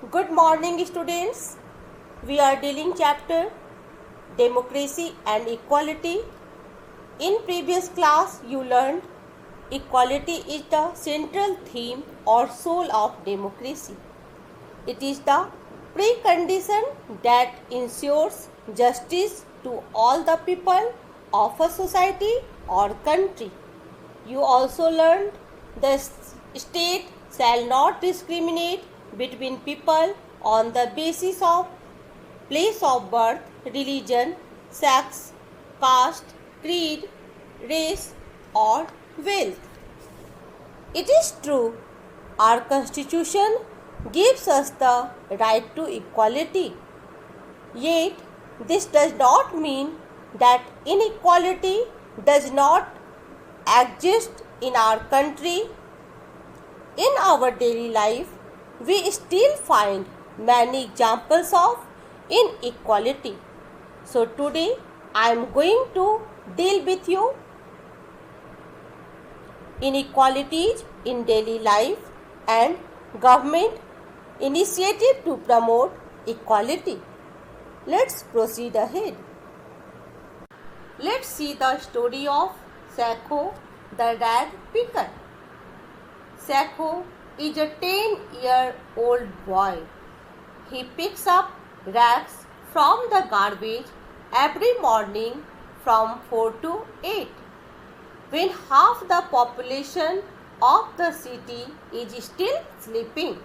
Good morning, students. We are dealing chapter Democracy and Equality. In previous class, you learned equality is the central theme or soul of democracy. It is the precondition that ensures justice to all the people of a society or country. You also learned the state shall not discriminate between people on the basis of place of birth, religion, sex, caste, creed, race, or wealth. It is true, our constitution gives us the right to equality. Yet, this does not mean that inequality does not exist in our country. In our daily life, we still find many examples of inequality. So today I am going to deal with you inequalities in daily life and government initiative to promote equality. Let's proceed ahead. Let's see the story of Sacco the rag picker. Sacco is a 10-year-old boy. He picks up rags from the garbage every morning from 4 to 8, when half the population of the city is still sleeping.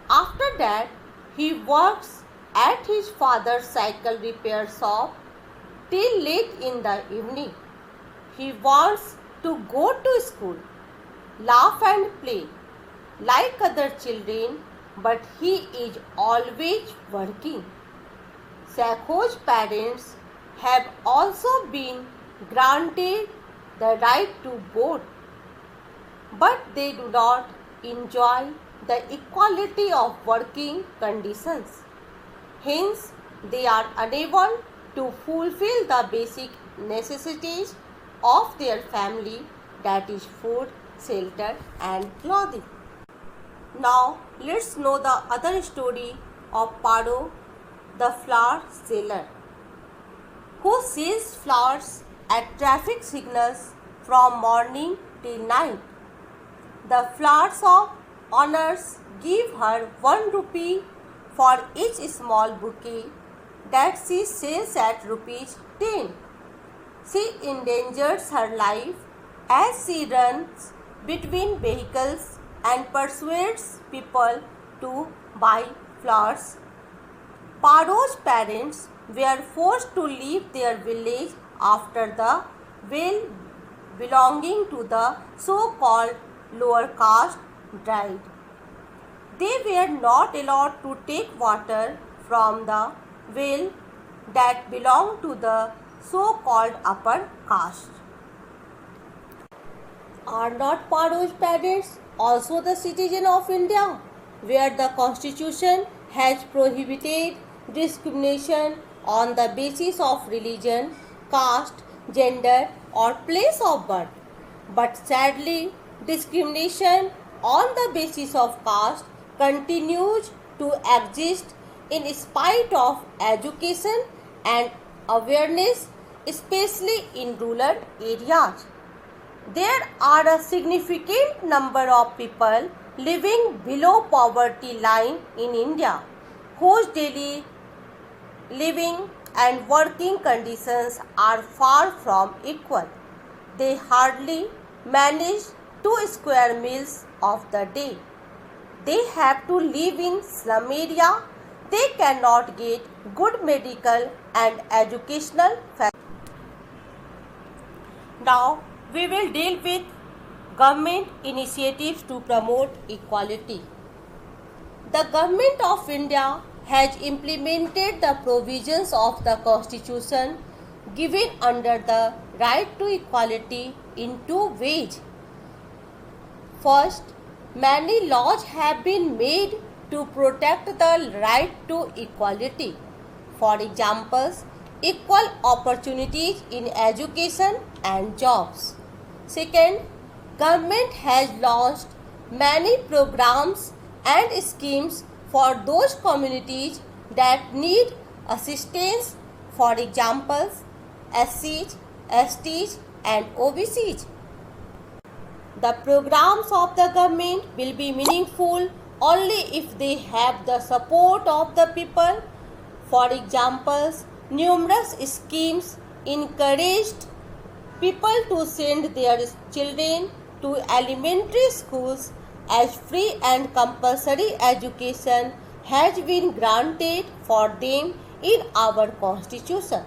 After that, he works at his father's cycle repair shop till late in the evening. He wants to go to school, laugh and play like other children, but he is always working. Sacco's parents have also been granted the right to vote, but they do not enjoy the equality of working conditions. Hence, they are unable to fulfill the basic necessities of their family, that is food, shelter and clothing. Now, let's know the other story of Paro, the flower seller, who sells flowers at traffic signals from morning till night. The flower shop owners give her 1 rupee for each small bouquet that she sells at rupees 10. She endangers her life as she runs between vehicles and persuades people to buy flowers. Paro's parents were forced to leave their village after the well belonging to the so-called lower caste dried. They were not allowed to take water from the well that belonged to the so-called upper caste. Are not Paro's parents also the citizen of India, where the constitution has prohibited discrimination on the basis of religion, caste, gender or place of birth? But sadly, discrimination on the basis of caste continues to exist in spite of education and awareness, especially in rural areas. There are a significant number of people living below poverty line in India whose daily living and working conditions are far from equal. They hardly manage 2 square meals of the day. They have to live in slum area. They cannot get good medical and educational facilities. Now, we will deal with government initiatives to promote equality. The Government of India has implemented the provisions of the Constitution given under the right to equality in 2 ways. First, many laws have been made to protect the right to equality. For example, equal opportunities in education and jobs. Second, government has launched many programs and schemes for those communities that need assistance, for examples, SCs, STs and OBCs. The programs of the government will be meaningful only if they have the support of the people. For examples, numerous schemes encouraged people to send their children to elementary schools as free and compulsory education has been granted for them in our constitution.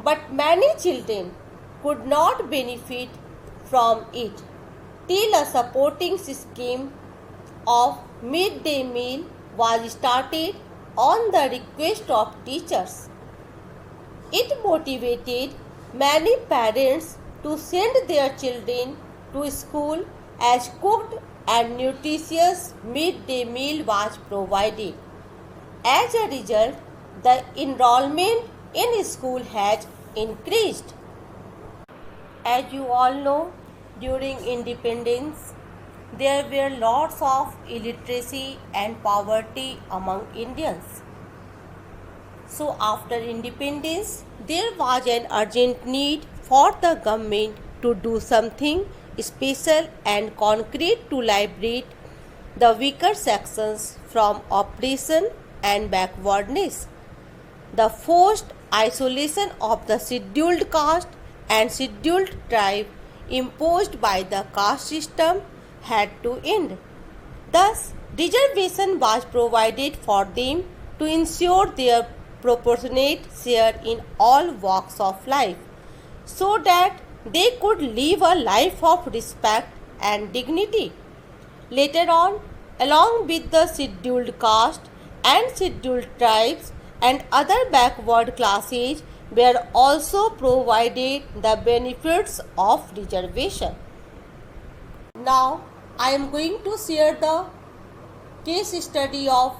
But many children could not benefit from it till a supporting scheme of midday meal was started on the request of teachers. It motivated many parents to send their children to school as cooked and nutritious midday meal was provided. As a result, the enrollment in school has increased. As you all know, during independence, there were lots of illiteracy and poverty among Indians. So after independence, there was an urgent need for the government to do something special and concrete to liberate the weaker sections from oppression and backwardness. The forced isolation of the scheduled caste and scheduled tribe imposed by the caste system had to end. Thus, reservation was provided for them to ensure their proportionate share in all walks of life, so that they could live a life of respect and dignity. Later on, along with the scheduled caste and scheduled tribes and other backward classes, were also provided the benefits of reservation. Now, I am going to share the case study of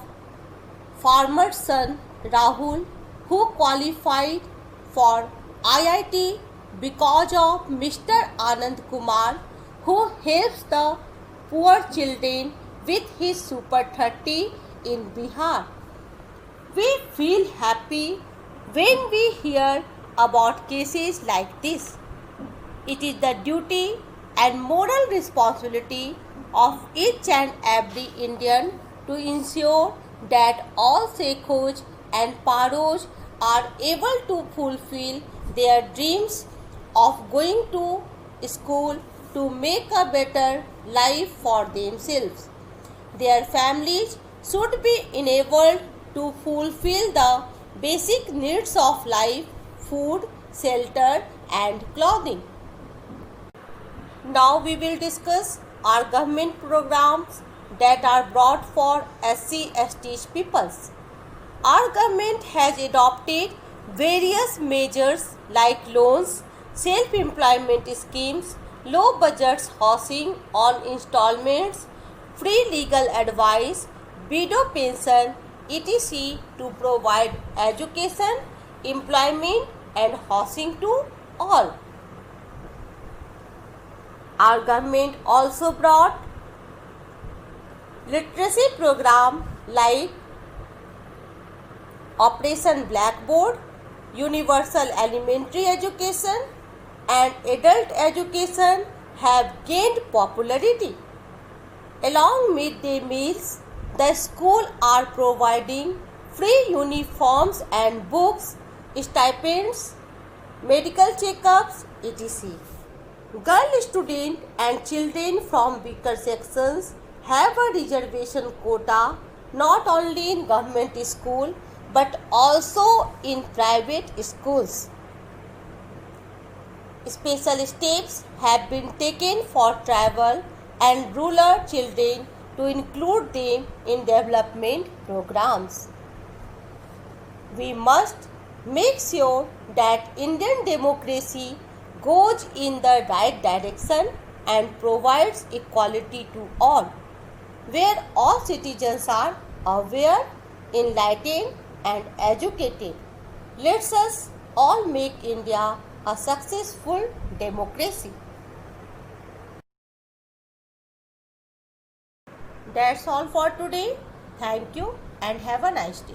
farmer's son Rahul, who qualified for IIT because of Mr. Anand Kumar, who helps the poor children with his Super 30 in Bihar. We feel happy when we hear about cases like this. It is the duty and moral responsibility of each and every Indian to ensure that all Shekhos and Paros are able to fulfill their dreams of going to school to make a better life for themselves. Their families should be enabled to fulfill the basic needs of life: food, shelter and clothing. Now we will discuss our government programs that are brought for SC/ST peoples. Our government has adopted various measures like loans, self-employment schemes, low budget housing on installments, free legal advice, widow pension, etc. to provide education, employment and housing to all. Our government also brought literacy program like Operation Blackboard, universal elementary education and adult education have gained popularity. Along midday meals, the schools are providing free uniforms and books, stipends, medical checkups, etc. Girl students and children from weaker sections have a reservation quota not only in government school but also in private schools. Special steps have been taken for tribal and rural children to include them in development programs. We must make sure that Indian democracy goes in the right direction and provides equality to all, where all citizens are aware, enlightened and educated. Let us all make India a successful democracy. That's all for today. Thank you and have a nice day.